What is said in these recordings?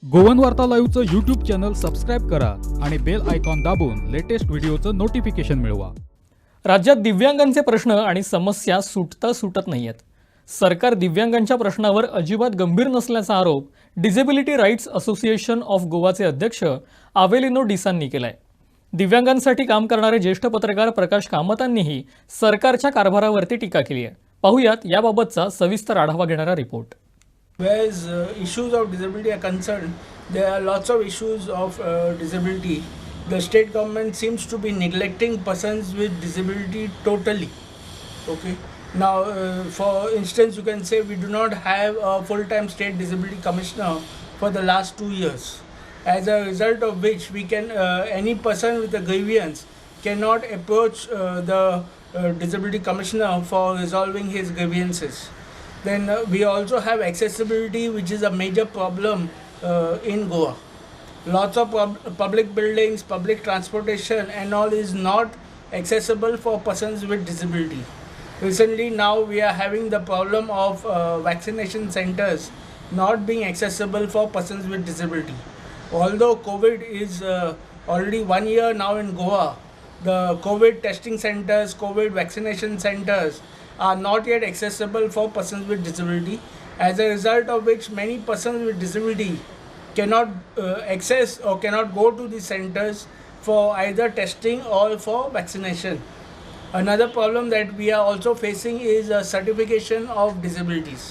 Goan वार्ता लाईव्हचं YouTube channel subscribe करा आणि बेल आयकॉन दाबून लेटेस्ट व्हिडिओचं नोटिफिकेशन मिळवा. राज्यात दिव्यांगांचे प्रश्न आणि समस्या सुटत नाहीयेत. सरकार दिव्यांगांच्या प्रश्नावर अजिबात गंभीर नसल्याचा आरोप डिसेबिलिटी राईट्स असोसिएशन ऑफ गोवाचे अध्यक्ष आवेलिनो डिसांनी केलाय. दिव्यांगांसाठी काम करणारे ज्येष्ठ पत्रकार प्रकाश कामतांनीही सरकारच्या कारभारावरती टीका केली आहे. पाहुयात याबाबतचा सविस्तर आढावा घेणारा report. Whereas issues of disability are concerned, there are lots of issues of disability. The state government seems to be neglecting persons with disability totally. Okay. Now, for instance, you can say we do not have a full-time state disability commissioner for the last 2 years. As a result of which, we can any person with a grievance cannot approach the disability commissioner for resolving his grievances. Then we also have accessibility, which is a major problem in Goa. Lots of public buildings, public transportation and all is not accessible for persons with disability. Recently now we are having the problem of vaccination centers not being accessible for persons with disability. Although COVID is already 1 year now in Goa, the COVID testing centers, COVID vaccination centers are not yet accessible for persons with disability, as a result of which many persons with disability cannot access or cannot go to these centers for either testing or for vaccination. Another problem that we are also facing is certification of disabilities.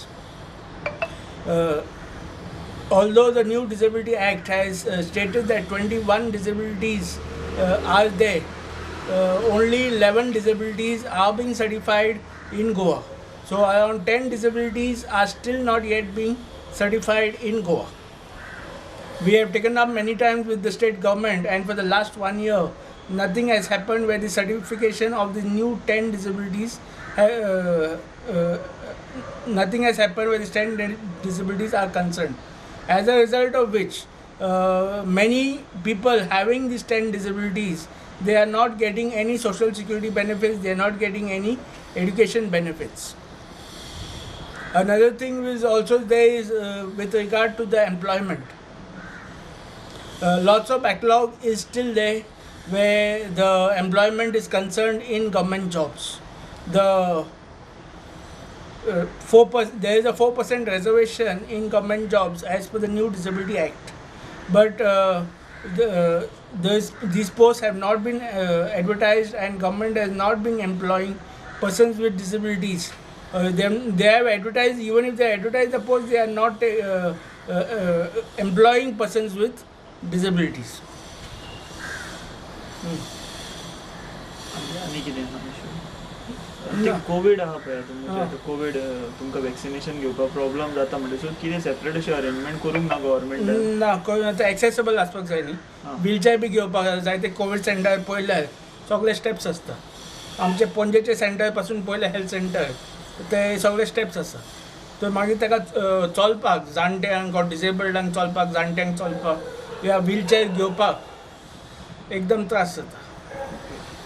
Although the new Disability Act has stated that 21 disabilities are there, only 11 disabilities are being certified in Goa. So around 10 disabilities are still not yet being certified in Goa. We have taken up many times with the state government, and for the last 1 year nothing has happened where the certification of the new 10 disabilities nothing has happened where these 10 disabilities are concerned. As a result of which many people having these 10 disabilities, they are not getting any social security benefits, they are not getting any education benefits. Another thing is also there is with regard to the employment. Lots of backlog is still there where the employment is concerned in government jobs. There is a 4% reservation in government jobs as per the new Disability Act, but these posts have not been advertised and government has not been employing persons with disabilities. They have advertised, even if they advertise the post, they are not employing persons with disabilities. आनी कितें issue Covid आहा पळय आतां Covid तुमकां vaccination घेवपाक problem जाता म्हणजे so कितें सेपरेट अशें अरेंजमेंट करूंक ना गव्हर्मेंटान? ना, आतां एक्सेसिबल आसपाक जाय न्ही. व्हिलचॅर बी घेवपाक जाय. ते कोवीड सेंटर पळयल्यार सगळे स्टेप्स आसता. आमचे पणजेचे सेंटर पासून पयले हेल्थ सेंटर ते सगळे स्टेप्स आसा. तर मागीर ताका चलपाक जाणट्यांक ऑर डिसेबल्डांक चलपाक, जाणट्यांक चलपाक या व्हिलचॅर घेवपाक एकदम त्रास जाता.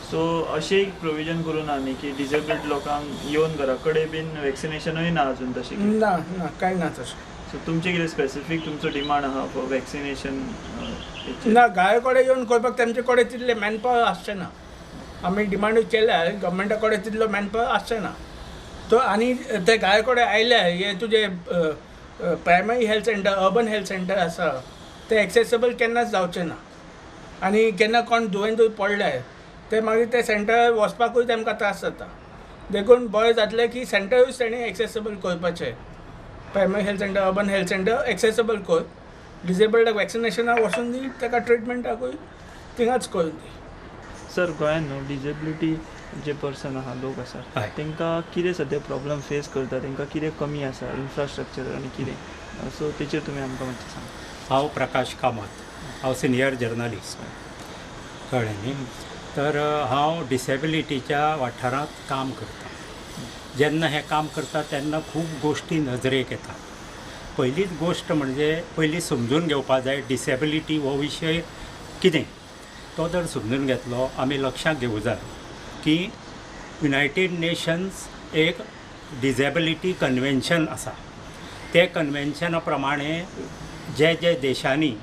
सो अशें एक प्रोविजन करून आहा न्ही की डिसेबल्ड लोकांक येवन घरा कडेन बीन वॅक्सिनेशनूय ना अजून तशें? ना ना, कांय ना तशें. सो तुमचें कितें स्पेसिफीक तुमचो डिमांड आहा फॉर वॅक्सिनेशन? ना, गाय कडेन येवन करपाक तेमचे कडेन तितले मॅनपावर आसचें ना. आमी डिमांड केल्यार गव्हर्मेंटा कडेन तितलो मॅनपावर आसचें ना. तो आनी ते गाय कडेन आयल्यार हे तुजे primary health centre, urban health centre आसा ते एक्सेसिबल केन्नाच जावचें ना. आनी केन्ना कोण दुयेंत पडल्यार ते मागीर ते सेंटर वचपाकूय तेमकां त्रास जाता. देखून बरें जातलें की सेंटरूच तेणी एक्सेसिबल करपाचें. Primary health centre, urban health centre accessible कर. डिसेबल्डाक वॅक्सिनेशनाक वचून दी, ताका ट्रिटमेंटाकूय थिंगाच करून दी. सर गोंयांत न्हू डिसेबिलिटी जे पर्सन आहा, लोक आसा, तांकां कितें सद्या प्रॉब्लम फेस करता, तांकां कितें कमी आसा इन्फ्रास्ट्रक्चर आनी कितें, सो तेचेर तुमी आमकां मातशें सांगा. हांव प्रकाश कामत, हांव सिनियर जर्नलिस्ट, कळ्ळें न्ही. तर हांव डिसेबिलिटीच्या वाठारांत काम करतां. जेन्ना हें काम करता तेन्ना खूब गोश्टी नजरेक येतात. पयलीच गोश्ट म्हणजे पयलीं समजून घेवपा जाय डिसेबिलिटी हो विशय कितें. तो जर समजून घेतलो, आमी लक्षांत घेवूं जाय की युनायटेड नेशन्स एक डिसेबिलिटी कन्वेन्शन आसा. ते कन्वेन्शना प्रमाणे जे देशांनी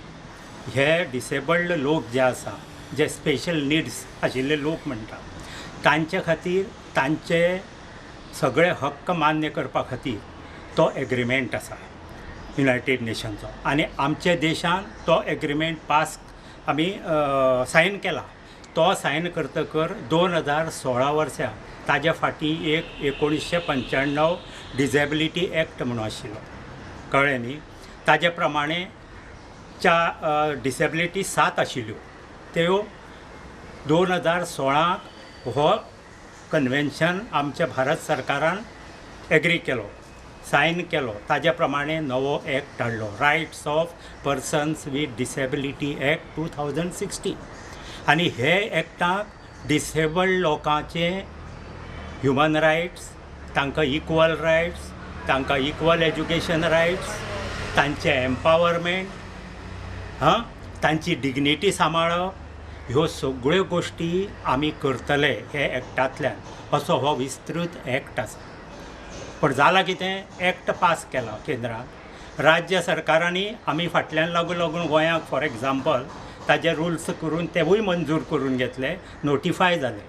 हे डिसेबल्ड लोक जे आसा, जे स्पेशल निड्स आशिल्ले लोक म्हणटा, तांचे खातीर तांचे सगळे हक्क मान्य करपा खातीर तो एग्रीमेंट आसा युनायटेड नेशन्सचो, आनी आमच्या देशान तो एग्रीमेंट पास आमी सायन केला. तो सायन करतकर 2016 वर्सा ताज्या फाटीं एक 1995 डिसेबिलिटी एक्ट म्हणून आशिल्लो, कळ्ळें न्ही. ताजे प्रमाणे डिसेबिलिटी 7 आशिल्ल्यो, त्यो 2016 हो कन्वेन्शन आमच्या भारत सरकारान एग्री केलो, सायन केलो. ताज्या प्रमाणे नवो एक्ट हाडलो, rights of persons with disability act 2016. आनी हे एक्टाक डिसेबल्ड लोकांचे ह्युमन रायट्स, तांकां इक्वल रायट्स, तांकां इक्वल एज्युकेशन रायट्स, तांचे एम्पावरमेंट, तांची डिग्निटी सांबाळप, ह्यो सगळ्यो गोश्टी आमी करतले हे एक्टांतल्यान, असो हो विस्तृत एक्ट आसा. पण जालां कितें, एक्ट पास केला केंद्रान, राज्य सरकारांनी आमी फाटल्यान लागून गोंयाक फॉर एग्जाम्पल ताजे रुल्स करून तेवूय मंजूर करून घेतले, नोटिफाय जाले.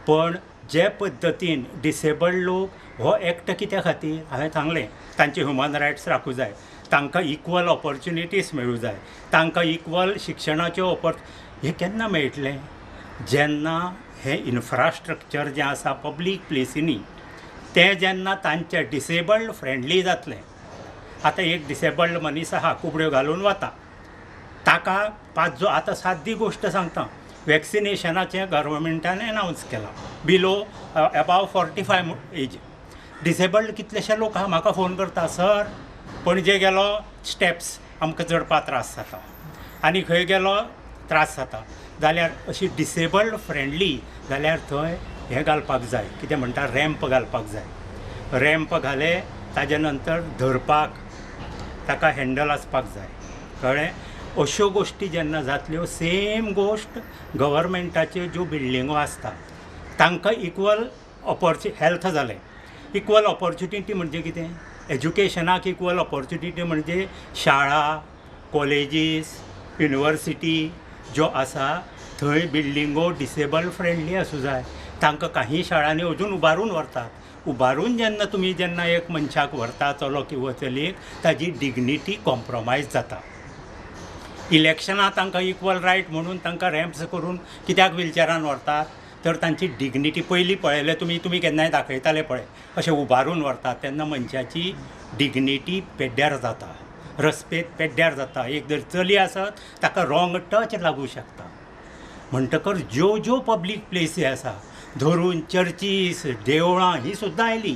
पण जे पद्दतीन डिसेबल्ड लोक हो एक्ट कित्या खातीर हांवें सांगलें, तांचे ह्युमन रायट्स राखूं जाय, तांकां इक्वल ऑपॉर्च्युनिटीज मेळूं जाय, तांकां इक्वल शिक्षणाच्यो हें केन्ना मेळटलें, जेन्ना हें इन्फ्रास्ट्रक्चर जें आसा पब्लीक प्लेसींनी तें जेन्ना तांचे डिसेबल्ड फ्रेंडली जातलें. आतां एक डिसेबल्ड मनीस आहा, कुबड्यो घालून वता, ताका आतां सादी गोश्ट सांगता, वॅक्सिनेशनाचें गव्हर्मेंटान एनावन्स केलां बिलो अबाव 45 एज. डिसेबल्ड कितलेशे लोक आहा म्हाका फोन करता, सर पणजे गेलो स्टेप्स आमकां चडपा त्रास जाता, आनी खंय गेलो त्रास जाता, जाल्यार अशी डिसेबल्ड फ्रेंडली जाल्यार थंय हें घालपाक जाय, कितें म्हणटा रॅम्प घालपाक जाय. रॅम्प घाले ताजे नंतर धरपाक ताका हँडल आसपाक जाय, कळ्ळें. अश्यो गोश्टी जेन्ना जातल्यो, सेम गोश्ट गव्हर्मेंटाच्यो ज्यो बिल्डिंगो आसता तांकां इक्वल हेल्थ जालें. इक्वल ऑपॉर्च्युनिटी म्हणजे कितें, एज्युकेशनाक इक्वल ऑपॉर्च्युनिटी म्हणजे शाळा, कॉलेजीस, युनिवर्सिटी ज्यो आसा थंय बिल्डिंगो डिसेबल्ड फ्रेंडली आसूं जाय. तांकां काही शाळांनी अजून उबारून व्हरतात. उबारून जेन्ना एक मनशाक व्हरता, चलो किंवा चलयेक, ताजी डिग्निटी कॉम्प्रोमायज जाता. इलेक्शनां तांकां इक्वल रायट म्हणून तांकां रॅम्प्स करून कित्याक व्हिलचॅरान व्हरतात, तर तांची डिग्निटी पयलीं पळयलें तुमी केन्नाय दाखयताले पळय, अशें उबारून व्हरतात तेन्ना मनशाची डिग्निटी पेड्ड्यार जाता, रस्पेत पेड्ड्यार जाता. एक जर चली आसत ताका रॉंग टच लागूं शकता. म्हणटकर ज्यो पब्लीक प्लेसी आसा, धरून चर्चीस, देवळां ही सुद्दां आयलीं,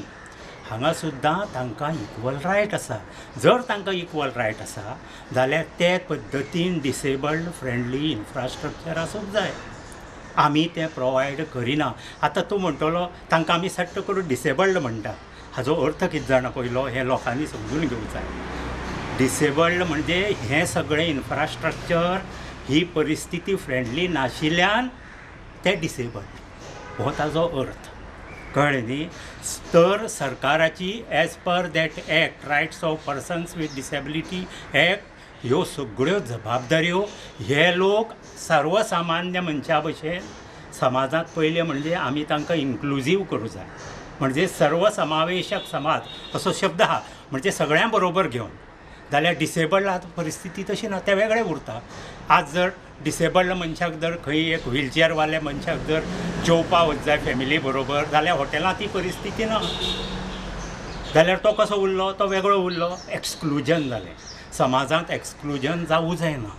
हांगा सुद्दां तांकां इक्वल रायट आसा. जर तांकां इक्वल रायट आसा जाल्यार ते पद्दतीन डिसेबल्ड फ्रेंडली इन्फ्रास्ट्रक्चर आसूंक जाय. आमी तें प्रोवायड करिना. आतां तूं म्हणटलो तांकां आमी सट्ट करून डिसेबल्ड म्हणटा, हाजो अर्थ कितें जाणा पयलो हें लोकांनी समजून घेवंक जाय. डिसेबल्ड म्हणजे हें सगळें इन्फ्रास्ट्रक्चर ही परिस्थिती फ्रेंडली नाशिल्ल्यान ते डिसेबल्ड, हो ताजो अर्थ, कळ्ळें न्ही. तर सरकाराची as per that act, rights of persons with disability act, ह्यो सगळ्यो जबाबदाऱ्यो हे लोक सर्वसामान्य मनशा भशेन समाजांत पयलें म्हणजे आमी तांकां इन्क्लुजीव करूं जाय. म्हणजे सर्वसमावेशक समाज असो शब्द आहा, म्हणजे सगळ्यां बरोबर घेवन. जाल्यार डिसेबल्ड आतां परिस्थिती तशी ना, ते वेगळे उरता. आज जर डिसेबल्ड मनशाक जर खंय एक व्हिलचॅरवाल्या मनशाक जर जेवपा वच जाय फॅमिली बरोबर, जाल्यार हॉटेलांत ती परिस्थिती ना, जाल्यार तो कसो उरलो, तो वेगळो उरलो. एक्सक्लुजन जालें. समाजांत एक्सक्लुजन जावूं जायना.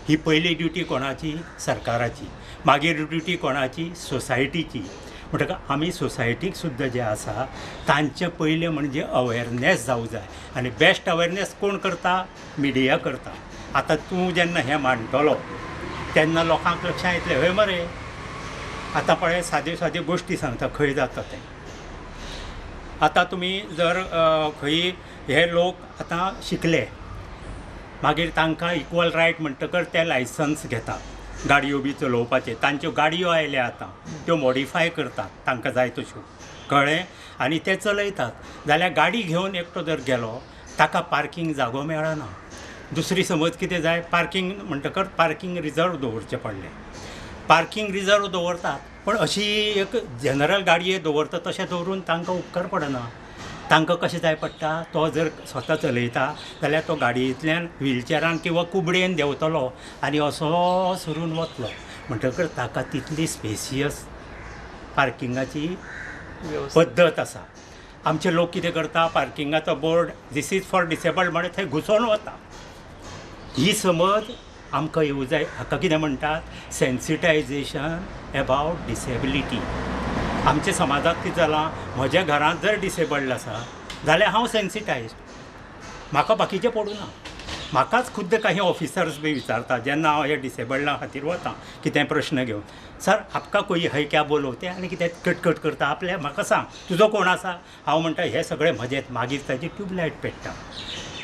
ही पयली ड्युटी कोणाची, सरकाराची. मागीर ड्युटी कोणाची, सोसायटीची. म्हणटकच आमी सोसायटीक सुद्दां जे आसा तांचे पयलें म्हणजे अवेरनेस जावं जाय. आनी बेस्ट अवेरनेस कोण करता, मिडिया करता. आतां तूं जेन्ना हें मांडटलो तेन्ना लोकांक लक्षांत येतलें, हय मरे आतां पळय साद्यो गोश्टी सांगता खंय जाता तें. आतां तुमी जर खंय हे लोक आतां शिकले, मागीर तांकां इक्वल रायट म्हणटकर ते लायसन्स घेतात गाडयो बी चलोवपाचे. तांच्यो गाडयो आयल्या आतां, त्यो मॉडिफाय करतात तांकां जाय तश्यो, कळ्ळें. आनी ते चलयतात. जाल्यार गाडी घेवन एकटो जर गेलो ताका पार्किंग जागो मेळना. दुसरी समज कितें जाय, पार्किंग म्हणटकच पार्किंग रिजर्व दवरचें पडलें. पार्किंग रिजर्व दवरतात, पण अशी एक जनरल गाडये दवरता तशें दवरून तांकां उपकार पडना. तांकां कशें जाय पडटा, तो जर स्वता चलयता जाल्यार तो गाडयेंतल्यान व्हिलचॅरान किंवा कुबडेन देंवतलो आनी असो सरून वतलो. म्हणटकच ताका तितली स्पेसियस पार्किंगाची पद्दत आसा. आमचे लोक कितें करता, पार्किंगाचो board this is for disabled म्हण थंय घुसोवन वता. ही समज आमकां येवं जाय. हाका कितें म्हणटात, सेन्सिटायजेशन एबावट डिसेबिलिटी. आमच्या समाजात कितें जालां, म्हज्या घरांत जर डिसेबल्ड आसा जाल्यार हांव सेन्सिटायज, म्हाका बाकीचें पडूना. म्हाकाच खुद्द काही ऑफिसर्स बी विचारता जेन्ना हांव हे डिसेबल्डा खातीर वता कितें प्रश्न घेवन, सर आपका कोई है क्या बोलवते आनी कितें कटकट करता, आपल्या म्हाका सांग तुजो कोण आसा. हांव म्हणटा हे सगळे म्हजेच. मागीर ताची ट्यूबलायट पेट्टा.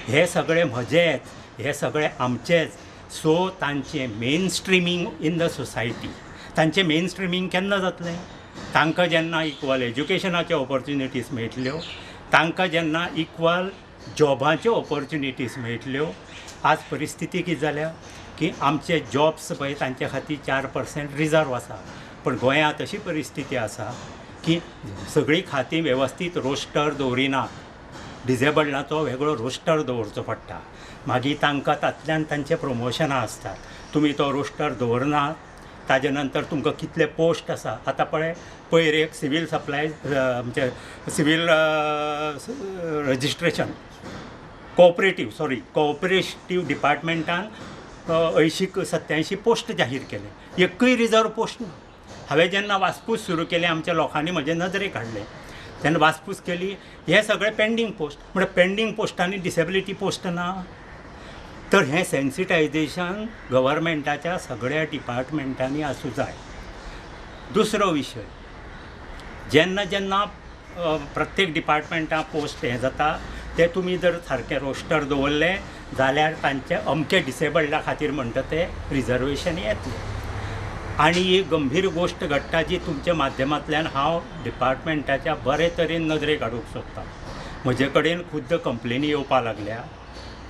हे सगळे म्हजेच, हे सगळे आमचेच. सो तांचें main streaming in the society, तांचें मेन स्ट्रिमींग केन्ना जातलें, तांकां जेन्ना इक्वल एज्युकेशनाच्यो ऑपॉर्च्युनिटीज मेळटल्यो, तांकां जेन्ना इक्वल जॉबाच्यो ऑपॉर्च्युनिटीज मेळटल्यो. आज परिस्थिती कितें जाल्या की आमचे जॉब्स पळय तांचे खातीर 4% रिजर्व आसा. पण गोंयांत अशी परिस्थिती आसा की सगळीं खातीं वेवस्थीत रोस्टर दवरिनात. डिसेबल्डाचो वेगळो रोस्टर दवरचो पडटा. मागीर तांकां तातूंतल्यान तांचे प्रमोशनां आसतात. तुमी तो रोस्टर दवरनात, ताजे नंतर तुमकां कितले पोस्ट आसा. आतां पळय पयर एक सिवील सप्लाय म्हणजे सिवील रजिस्ट्रेशन कोऑपरेटीव डिपार्टमेंटान 80-87 पोस्ट जाहीर केले. एकूय रिजर्व पोस्ट ना. हांवें जेन्ना वासपूस सुरू केलें, आमच्या लोकांनी म्हजे नदरेक हाडलें, तेन्ना वासपूस केली, हे सगळे पेंडींग पोस्ट. म्हणजे पेंडींग पोस्टांनी डिसेबिलिटी पोस्ट ना. तर हें सेन्सिटायजेशन गव्हर्मेंटाच्या सगळ्या डिपार्टमेंटांनी आसूं जाय. दुसरो विशय, जेन्ना जेन्ना प्रत्येक डिपार्टमेंटां पोस्ट हें जाता, ते तुमी जर सारकें रोस्टर दवरलें जाल्यार तांचे अमके डिसेबल्डा खातीर म्हणटा ते रिजर्वेशन येतलें. आनी एक गंभीर गोश्ट घडटा जी तुमच्या माध्यमांतल्यान हांव डिपार्टमेंटाच्या बरे तरेन नदरेक हाडूंक सोदतां. म्हजे कडेन खुद्द कंप्लेनी येवपा लागल्या.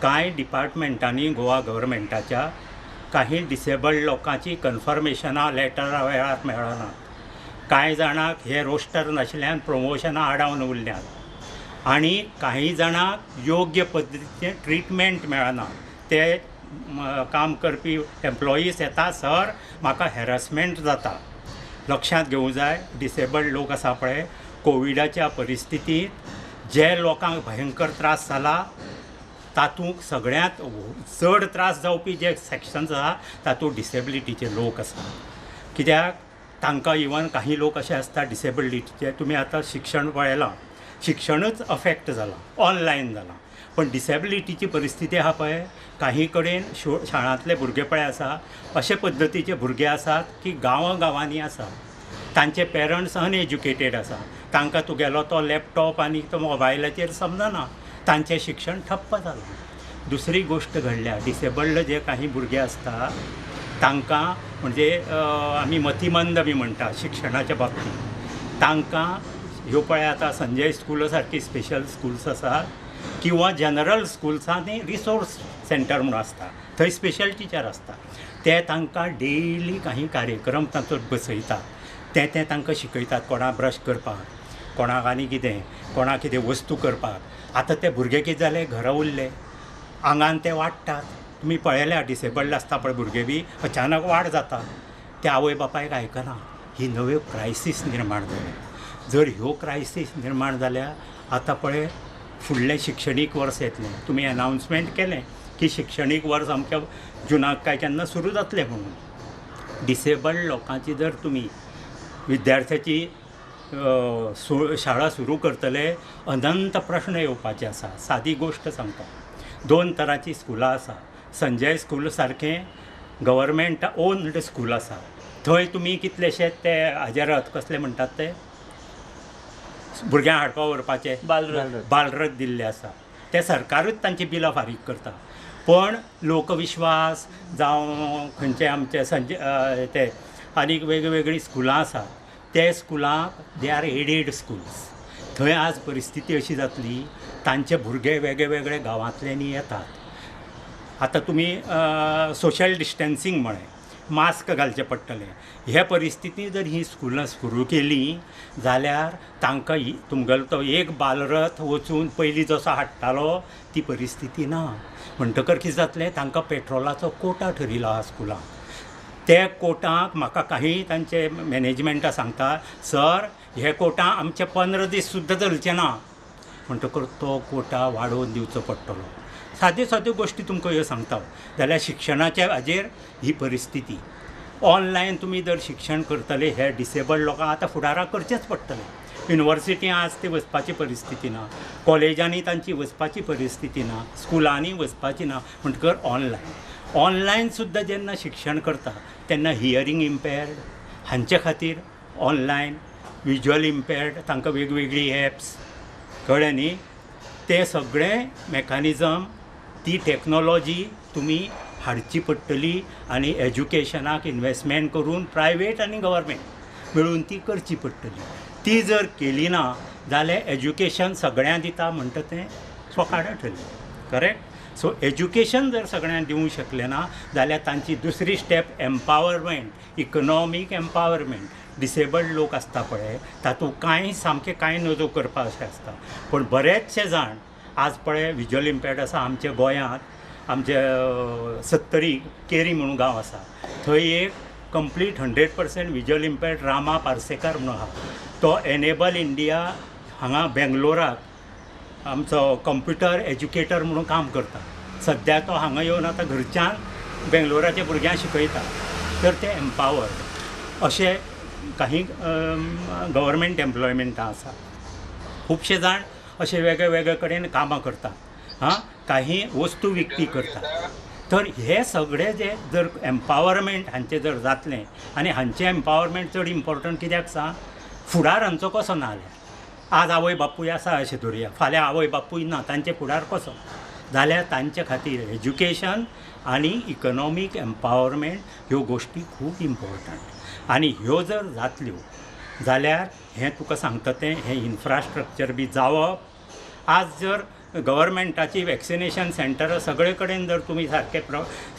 कांय डिपार्टमेंटांनी गोवा गव्हर्मेंटाच्या काही डिसेबल्ड लोकांची कन्फर्मेशनां लेटरां वेळार मेळनात. कांय जाणांक हे रोस्टर नाशिल्ल्यान प्रमोशनां आडावन उरल्यात. आनी काही जाणांक योग्य पद्दतीचें ट्रिटमेंट मेळना. ते काम करपी एम्प्लॉईज येता, सर म्हाका हॅरसमेंट जाता. लक्षांत घेवंक जाय, डिसेबल्ड लोक आसा पळय, कोविडाच्या परिस्थितींत जे लोकांक भयंकर त्रास जाला तातूंत सगळ्यांत चड त्रास जावपी जे सॅक्शन्स आसा तातूंत डिसेबिलिटीचे लोक आसा. कित्याक तांकां इवन काही लोक अशे आसता डिसेबिलिटीचे, तुमी आतां शिक्षण पळयलां, शिक्षणच अफेक्ट जालां, ऑनलायन जालां. पण डिसेबिलिटीची परिस्थिती आहा पळय, काही कडेन शाळांतले भुरगे पळय आसा, अशे पद्दतीचे भुरगे आसात की गांवांनी आसा, तांचे पेरंट्स अनएज्युकेटेड आसा, तांकां तुगेलो तो लॅपटॉप आनी तो मोबायलाचेर समजना, तांचें शिक्षण ठप्प जालां. दुसरी गोश्ट घडल्या, डिसेबल्ड जे काही भुरगे आसता तांकां म्हणजे आमी मतिमंद बी म्हणटा शिक्षणाच्या बाबतींत, तांकां ह्यो पळय आतां संजय स्कूल सारकी स्पेशल स्कूल्स आसात किंवा जनरल स्कूल्सांनी रिसोर्स सेंटर म्हणून आसता, थंय स्पेशल टिचर आसता. ते तांकां डेली काही कार्यक्रम तातूंत बसयतात. ते तांकां शिकयतात कोणाक ब्रश करपाक, कोणाक आनी कितें, कोणाक कितें वस्तू करपाक. आतां ते भुरगे कितें जाले, घरा उरले, आंगान ते वाडटात. तुमी पळयल्या डिसेबल्ड आसता पळय भुरगे बी, अचानक वाड जाता. ते आवय बापायक आयकना. ही नव्यो क्रायसीस निर्माण जाल्या. जर ह्यो क्रायसीस निर्माण जाल्या, आतां पळय फुडलें शिक्षणीक वर्स येतलें. तुमी अनावन्समेंट केलें की शिक्षणीक वर्स अमक्या जुनाक काय केन्ना सुरू जातलें म्हणून. डिसेबल्ड लोकांची जर तुमी विद्यार्थ्याची शाळा सुरू करतले, अनंत प्रश्न येवपाचे आसा. सादी गोश्ट सांगता, 2 तरांची स्कुलां आसा. संजय स्कूल सारकें गव्हर्मेंट ओन्ड स्कूल आसा. थंय तुमी कितलेशेच ते हाजेरत कसले म्हणटात ते भुरग्यांक हाडपा व्हरपाचे बालरथ दिल्ले आसा. ते सरकारूच तांची बिलां फारीक करता. पण लोकविश्वास जावं खंयचे आमचे ते आनीक वेगवेगळीं स्कुलां आसा, ते स्कुलांक दे आर एडेड स्कुल्स. थंय आज परिस्थिती अशी जातली, तांचे भुरगे वेगळे वेगळे गांवांतल्यानी येतात. आतां तुमी सोशल डिस्टन्सींग म्हळें, मास्क घालचें पडटलें. हे परिस्थितींत जर ही स्कुलां सुरू केलीं जाल्यार तांकां तुमगेलो तो एक बालरथ वचून पयलीं जसो हाडटालो ती परिस्थिती ना. म्हणटकर कितें जातलें, तांकां पेट्रोलाचो कोटा ठरिल्लो आहा स्कुलांक. ते कोटांक म्हाका काही तांचे मॅनेजमेंटा सांगता, सर हे कोटा आमचे 15 दीस सुद्दां चलचे ना. म्हणटकर तो कोटा वाडोवन दिवचो पडटलो. साद्यो साद्यो गोश्टी तुमकां ह्यो सांगता. जाल्यार शिक्षणाच्या हाजेर ही परिस्थिती. ऑनलायन तुमी जर शिक्षण करतले हे डिसेबल्ड लोकांक आतां फुडाराक करचेंच पडटलें. युनिवर्सिटी आज ते वचपाची परिस्थिती ना, कॉलेजांनी तांची वचपाची परिस्थिती ना, स्कुलांनी वचपाची ना. म्हणटकर ऑनलायन सुद्दां जेन्ना शिक्षण करता तेन्ना हियरींग इम्पेर्ड हांचे खातीर ऑनलायन, विज्युअल इम्पेर्ड तांकां वेगवेगळी एप्स, कळ्ळें न्ही. ते सगळें मेकॅनिजम, ती टॅक्नोलॉजी तुमी हाडची पडटली आनी एज्युकेशनाक इन्वेस्टमेंट करून प्रायवेट आनी गव्हर्मेंट मेळून ती करची पडटली. ती जर केली ना जाल्यार एज्युकेशन सगळ्यांक दिता म्हणटा तें सोकाडा ठरलें. करेक्ट. सो एज्युकेशन जर सगळ्यांक दिवंक शकलें ना जाल्यार तांची दुसरी step empowerment, economic empowerment. Disabled लोक आसता पळय तातूंत कांय नजो करपा अशें आसता. पूण बरेचशे जाण आज पळय विज्युअल इम्पेर्ड आसा. आमच्या गोंयांत आमचे 70 केरी म्हणून गांव आसा, थंय एक कंप्लीट 100% विज्युअल इम्पेर्ड रामा पार्सेकार म्हणून आहा. तो एनेबल इंडिया हांगा बेंगलोराक आमचो कंप्युटर एज्युकेटर म्हणून काम करता. सद्या तो हांगा येवन आतां घरच्यान बेंगलोराच्या भुरग्यांक शिकयता. तर ते एम्पावर्ड अशे काही गव्हर्मेंट एम्प्लॉयमेंटां आसा. खुबशे जाण अशे वेगळे वेगळे कडेन कामां करतात. काही वस्तू विकती करतात. तर हे सगळे जे जर एम्पावरमेंट हांचें जर जातलें आनी हांचें एम्पावरमेंट चड इम्पॉर्टंट कित्याक सांग, फुडार हांचो कसो ना जाल्यार आज आवय बापूय आसा अशें धरुया, फाल्यां आवय बापूय ना, तांचे फुडार कसो जाल्यार तांचे खातीर एज्युकेशन आनी इकनॉमीक एम्पावरमेंट ह्यो गोश्टी खूब इम्पॉर्टंट. आनी ह्यो जर जातल्यो जाल्यार हें तुका सांगता तें हें इन्फ्रास्ट्रक्चर बी जावप. आज जर गव्हर्मेंटाची वॅक्सिनेशन सेंटर सगळे कडेन जर तुमी सारके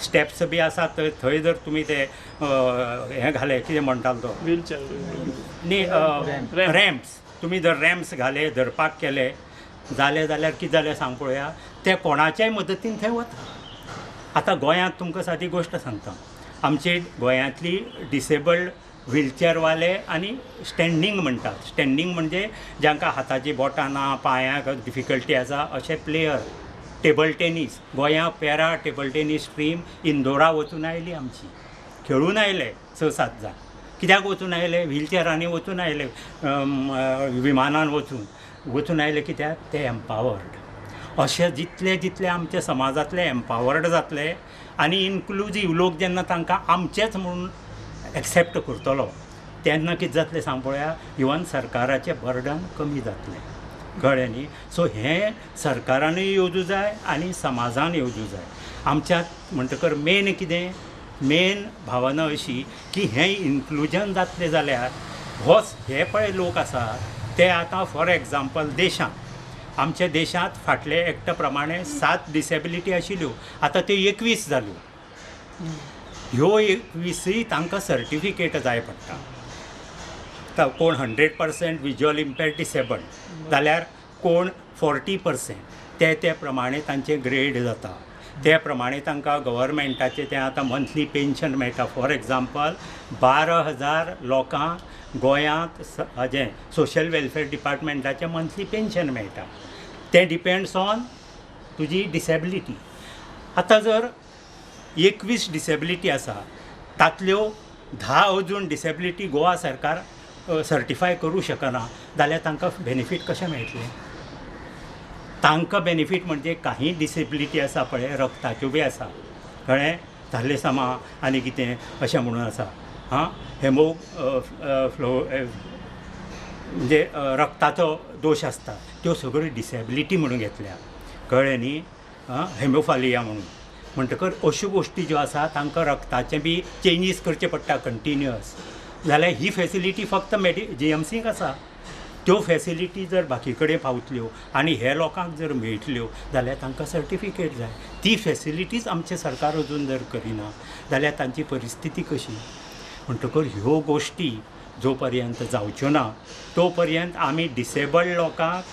स्टेप्स बी आसात थंय जर तुमी ते हें घाले, कितें म्हणटालो तो व्हीलचेअर न्ही, रॅम्प्स, तुमी जर रॅम्प्स घाले, धरपाक केले जाल्यार कितें जालें सांग पळोवया, ते कोणाच्याय मदतीन थंय वता. आतां गोंयांत तुमकां सादी गोश्ट सांगता, आमचे गोंयांतली डिसेबल्ड व्हीलचेअरवाले आनी स्टँडींग म्हणटात. स्टँडींग म्हणजे जांकां हाताची बोटां ना, पांयांक डिफिकल्टी आसा अशे प्लेयर. टेबल टेनीस गोंयांत para table tennis team Indora वचून आयली आमची, खेळून आयले 6-7 जाण. कित्याक वचून आयले? व्हीलचेअरांनी वचून आयले, विमानान वचून आयले. कित्याक ते एम्पावर्ड. अशे जितले आमचे समाजांतले एम्पावर्ड जातले आनी इन्क्लुजीव लोक जेन्ना तांकां आमचेच म्हणून एक्सेप्ट करतलो तेन्ना कितें जातलें सांग पळोवया, इवन सरकाराचें बर्डन कमी जातलें. कळ्ळें न्ही. सो हें सरकारानूय येवजू जाय आनी समाजान येवजू जाय. आमच्यात म्हणटकर मेन कितें, मेन भावना अशी की हें इन्क्लुजन जातलें जाल्यार हे पळय लोक आसा ते आतां फॉर एग्जाम्पल देशांत, आमच्या देशांत फाटले एक्ट प्रमाणे 7 डिसेबिलिटी आशिल्ल्यो, आतां त्यो 21 जाल्यो. ह्यो 21 तांकां सर्टिफिकेट जाय पडटा. कोण 100% विज्युअल इम्पेर्ड डिसेबल्ड जाल्यार कोण 40%, ते प्रमाणे तांचे ग्रेड जाता. ते प्रमाणे तांकां गव्हर्मेंटाचें तें आतां मंथली पेन्शन मेळटा. फॉर एग्जाम्पल 12,000 लोकांक गोंयांत हाजें सोशल वेलफेअर डिपार्टमेंटाचें मंथली पेन्शन मेळटा. तें डिपेंड्स ऑन तुजी डिसेबिलिटी. आतां जर 21 डिसेबिलिटी आसा तांतल्यो 10 अजून डिसेबिलिटी गोवा सरकार सर्टिफाय करूं शकना जाल्यार तांकां बेनिफीट कशें मेळटलें? तांकां बेनिफीट म्हणजे काही डिसेबिलिटी आसा पळय, रक्ताच्यो बी आसा, कळ्ळें, धाले समा आनी कितें अशें म्हणून आसा. म्हणजे रक्ताचो दोश आसता, त्यो सगळ्यो डिसेबिलिटी म्हणून घेतल्या. कळ्ळें न्ही. हेमोफालिया म्हणटकर अश्यो गोश्टी ज्यो आसा तांकां रक्ताचें बी चेंजीस करचे पडटा कंटिन्युअस. जाल्यार ही फेसिलिटी फक्त GMCक आसा. त्यो फॅसिलिटी जर बाकी कडेन पावतल्यो आनी हे लोकांक जर मेळटल्यो जाल्यार तांकां सर्टिफिकेट जाय. ती फॅसिलिटीज आमचें सरकार अजून जर करिना जाल्यार तांची परिस्थिती कशी. म्हणटकच ह्यो गोश्टी जो पर्यंत जावच्यो ना तो पर्यंत आमी डिसेबल्ड लोकांक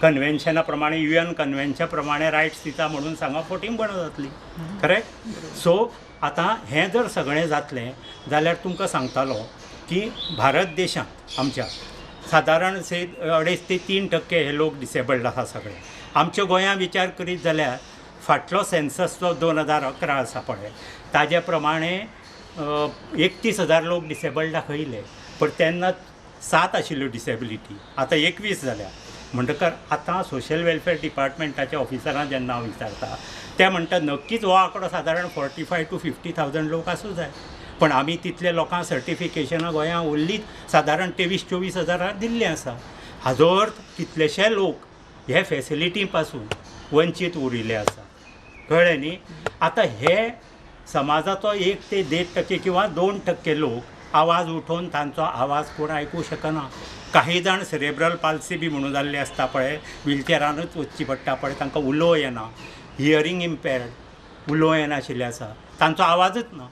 कन्वेन्शना प्रमाणे UN कन्वेन्शना प्रमाणे रायट्स दिता म्हणून सांगप फटींगपणां जातली. करेक्ट. सो आतां हें जर सगळें जातलें जाल्यार तुमकां सांगतालो की भारत देशांत आमच्या सादारण 2.5 ते 3% हे लोक डिसेबल्ड आसा सगळे. आमच्या गोंयांत विचार करीत जाल्यार फाटलो सेन्सस जो 2011 आसा पळय ताजे प्रमाणे 31,000 लोक डिसेबल्ड दाखयले. पण तेन्ना 7 आशिल्ल्यो डिसेबिलिटी, आतां 21 जाल्या. म्हणटकर आतां सोशल वेलफेअर डिपार्टमेंटाच्या ऑफिसरांक जेन्ना हांव विचारता ते म्हणटा नक्कीच हो आंकडो सादारण 45,000 to 50,000 लोक आसूं जाय. पण आमी तितले लोकांक सर्टिफिकेशनां गोंयांत उरलीं सादारण 23-24 हजारां दिल्लीं आसा. हाजो अर्थ कितलेशे लोक हे फॅसिलिटी पासून वंचीत उरिल्ले आसा. कळ्ळें न्ही. आतां हे समाजाचो 1 ते 1.5% किंवा 2% लोक आवाज उठोवन तांचो आवाज कोण आयकूं शकना. काही जाण सेरेब्रल पाल्सी बी म्हणून जाल्ले आसता पळय, व्हिलचॅरानूच वचची पडटा पळय, तांकां उलोव येना, हियरींग इम्पेर्ड उलोव येनाशिल्ले आसा, तांचो आवाजच ना.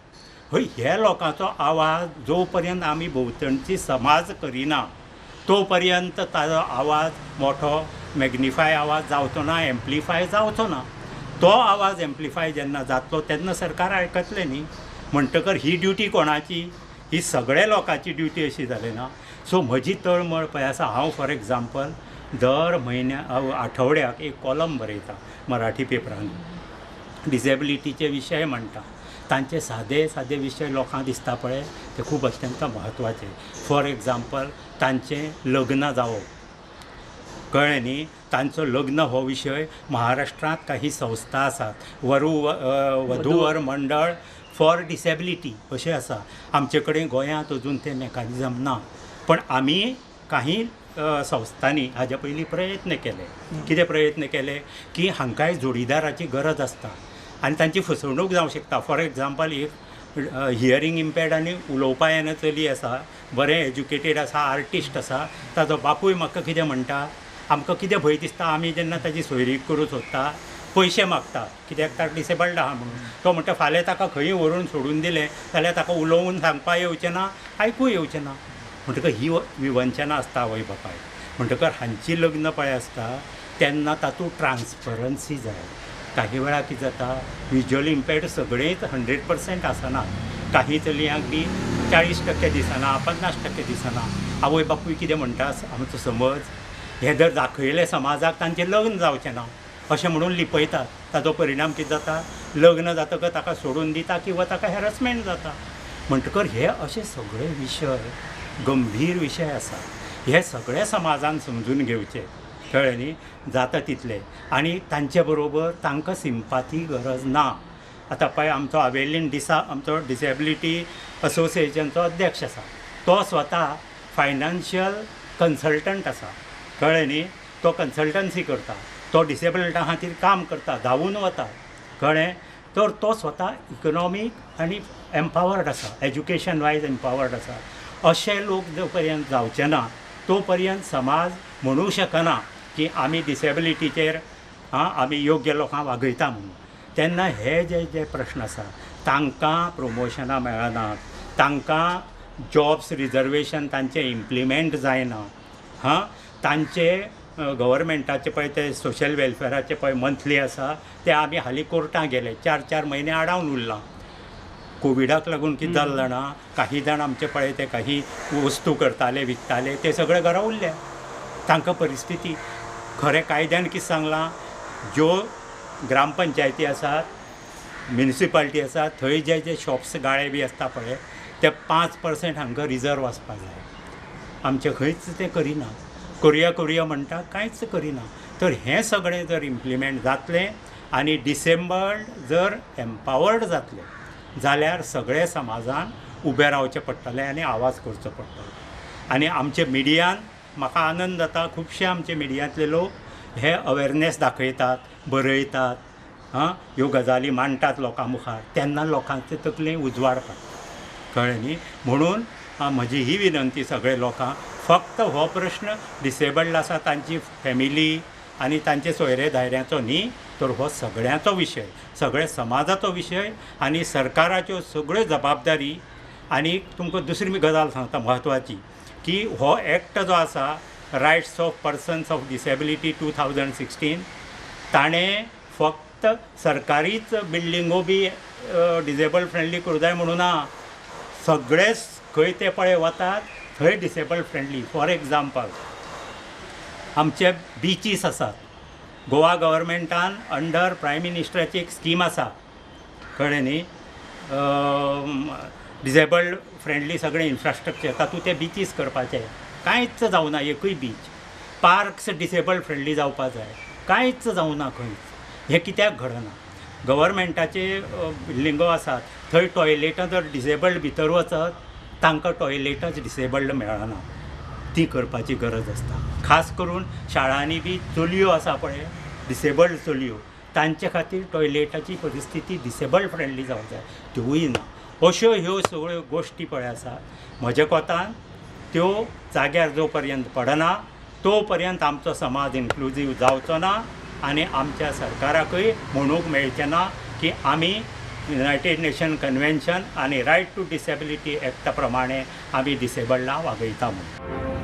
हय, हे लोकांचो आवाज जो पर्यंत आमी भोंवतणची समाज करिना तो पर्यंत ताजो आवाज मोठो मॅग्निफाय आवाज जावचो ना, एम्प्लिफाय जावचो ना. तो आवाज एम्प्लिफाय जेन्ना जातलो तेन्ना सरकार आयकतलें न्ही. म्हणटकर ही ड्युटी कोणाची? ही सगळ्या लोकांची ड्युटी अशी जाली ना. सो म्हजी तळमळ पळय आसा, हांव फॉर एग्जाम्पल दर आठवड्याक एक कॉलम बरयता मराठी पेपरांत, डिसेबिलिटीचे विशय म्हणटा. तांचे सादे सादे विशय लोकांक दिसता पळय ते खूब अत्यंत म्हत्वाचे. फॉर एग्जाम्पल तांचें लग्न जावप, कळ्ळें न्ही. तांचो लग्न हो विशय महाराष्ट्रांत काही संस्था आसात, वधूवर मंडळ फॉर डिसेबिलिटी अशें आसा. आमचे कडेन गोंयांत अजून तें मेकानिजम ना. पण आमी काही संस्थांनी हाजे पयलीं प्रयत्न केले. कितें प्रयत्न केले की हांकांय जोडीदाराची गरज आसता आनी तांची फसवणूक जावंक शकता. फॉर एग्जाम्पल एक हियरींग इम्पेर्ड आनी उलोवपा येना चली आसा, बरें एज्युकेटेड आसा, आर्टिस्ट आसा, ताजो बापूय म्हाका कितें म्हणटा, आमकां कितें भंय दिसता आमी जेन्ना ताजी सोयरीक करूं सोदता, पयशे मागता कित्याक ताका डिसेबल्ड आहा म्हणून. तो म्हणटा फाल्यां ताका खंय व्हरून सोडून दिलें जाल्यार ताका उलोवून सांगपा येवचें ना, आयकूं येवचें ना. म्हणटकर ही विवंचना आसता आवय बापाय. म्हणटकर हांची लग्न पळय आसता तेन्ना तातूंत ट्रान्सपरन्सी जाय. काही वेळा कितें जाता, विज्युअल इम्पेर्ड सगळेंच 100% आसना. काही चलयांक बी 40% दिसना, 50% दिसना. आवय बापूय कितें म्हणटा आमचो समज, हे जर दाखयलें समाजाक तांचें लग्न जावचें ना अशें म्हणून लिपयतात. ताजो परिणाम कितें जाता, लग्न जातकच ताका सोडून दिता किंवा ताका हॅरसमेंट जाता. म्हणटकर हे अशे सगळे विशय गंभीर विशय आसा. हे सगळे समाजान समजून घेवचे, कळ्ळें न्ही. जाता तितले. आनी तांचे बरोबर तांकां सिंपाथी गरज ना. आतां पळय आमचो आवेलीन आमचो डिसेबिलिटी असोसिएशनचो अध्यक्ष आसा, तो स्वता फायनान्शियल कन्सल्टंट आसा, कळ्ळें न्ही. तो कन्सल्टन्सी करता, तो डिसेबल्डा खातीर काम करता, धांवून वता, कळ्ळें. तर तो स्वता इकॉनॉमीक आनी एम्पावर्ड आसा, एज्युकेशन वायज एम्पावर्ड आसा. अशे लोक जो पर्यंत जावचे ना तो पर्यंत समाज म्हणूं शकना की आमी डिसेबिलिटीचेर आमी योग्य लोकांक वागयता म्हणून. तेन्ना हे जे प्रश्न आसा तांकां प्रमोशनां मेळनात, तांकां जॉब्स रिजर्वेशन तांचें इम्प्लिमेंट जायना. तांचे गव्हर्मेंटाचे पळय ते सोशल वेलफेअराचे पळय मंथली आसा ते आमी हालीं कोर्टांत गेले, 4-4 म्हयने आडावन उरलां. कोविडाक लागून कितें जालें जाणा, काही जाण आमचे पळय ते काही वस्तू करताले विकताले ते सगळे घरा उरले. तांकां परिस्थिती खरें कायद्यान कितें सांगलां, ज्यो ग्रामपंचायती आसात, म्युनिसिपालिटी आसा, थंय जे शॉप्स गाळे बी आसता पळय ते 5% हांकां रिजर्व आसपाक जाय. आमचे खंयच ते करिना. करुया म्हणटा, कांयच करिना. तर हें सगळें जर इम्प्लिमेंट जातलें आनी डिसेबल्ड जर एम्पावर्ड जातले जाल्यार सगळे समाजान उबें रावचें पडटलें आनी आवाज करचो पडटलो. आनी आमचे मिडियान म्हाका आनंद जाता, खुबशे आमचे मिडियांतले लोक हे अवेरनेस दाखयतात, बरयतात, ह्यो गजाली मांडटात लोकां मुखार, तेन्ना लोकांचे तकलें उजवाडटा, कळ्ळें न्ही. म्हणून म्हजी ही विनंती सगळे लोकांक, फक्त हो प्रश्न डिसेबल्ड आसा तांची फॅमिली आनी तांचे सोयरे धायऱ्याचो न्ही, तर हो सगळ्यांचो विशय, सगळे समाजाचो विशय आनी सरकाराच्यो सगळ्यो जबाबदारी. आनी तुमकां दुसरी गजाल सांगता म्हत्वाची, की हो एक्ट जो आसा rights of persons of disability 2016 ताणें फक्त सरकारीच बिल्डिंगो बी डिसेबल फ्रेंडली करूं जाय म्हणून ना, सगळेच खंय ते पळय वतात थंय डिसेबल फ्रेंडली. फॉर एग्जाम्पल आमचे बिचीस आसात, गोवा गव्हर्मेंटान अंडर प्रायम मिनिस्टराची एक स्कीम आसा कळ्ळें न्ही, डिसेबल्ड फ्रेंडली सगळें इन्फ्रास्ट्रक्चर, तातूंत ते बिचीस करपाचे. कांयच जावना एकूय बीच. पार्क्स डिसेबल्ड फ्रेंडली जावपा जाय, कांयच जावना खंयच. हें कित्याक घडना? गव्हर्मेंटाचे बिल्डिंगो आसात थंय टॉयलेटां जर डिसेबल्ड भितर वचत तांकां टॉयलेटच डिसेबल्ड मेळना. ती करपाची गरज आसता. खास करून शाळांनी बी चलयो आसा पळय डिसेबल्ड चलयो, तांचे खातीर टॉयलेटाची परिस्थिती डिसेबल्ड फ्रेंडली जावंक जाय, त्योय ना. अश्यो ह्यो सगळ्यो गोश्टी पळय आसा म्हज्या कोतान त्यो जाग्यार जो पर्यंत पडना तो पर्यंत आमचो समाज इन्क्लुजीव जावचो ना. आनी आमच्या सरकाराकय म्हणूंक मेळचें ना की आमी युनायटेड नेशन कन्वेन्शन आनी रायट टू डिसेबिलिटी एक्टा प्रमाणे आमी डिसेबल्डांक वागयता म्हणून.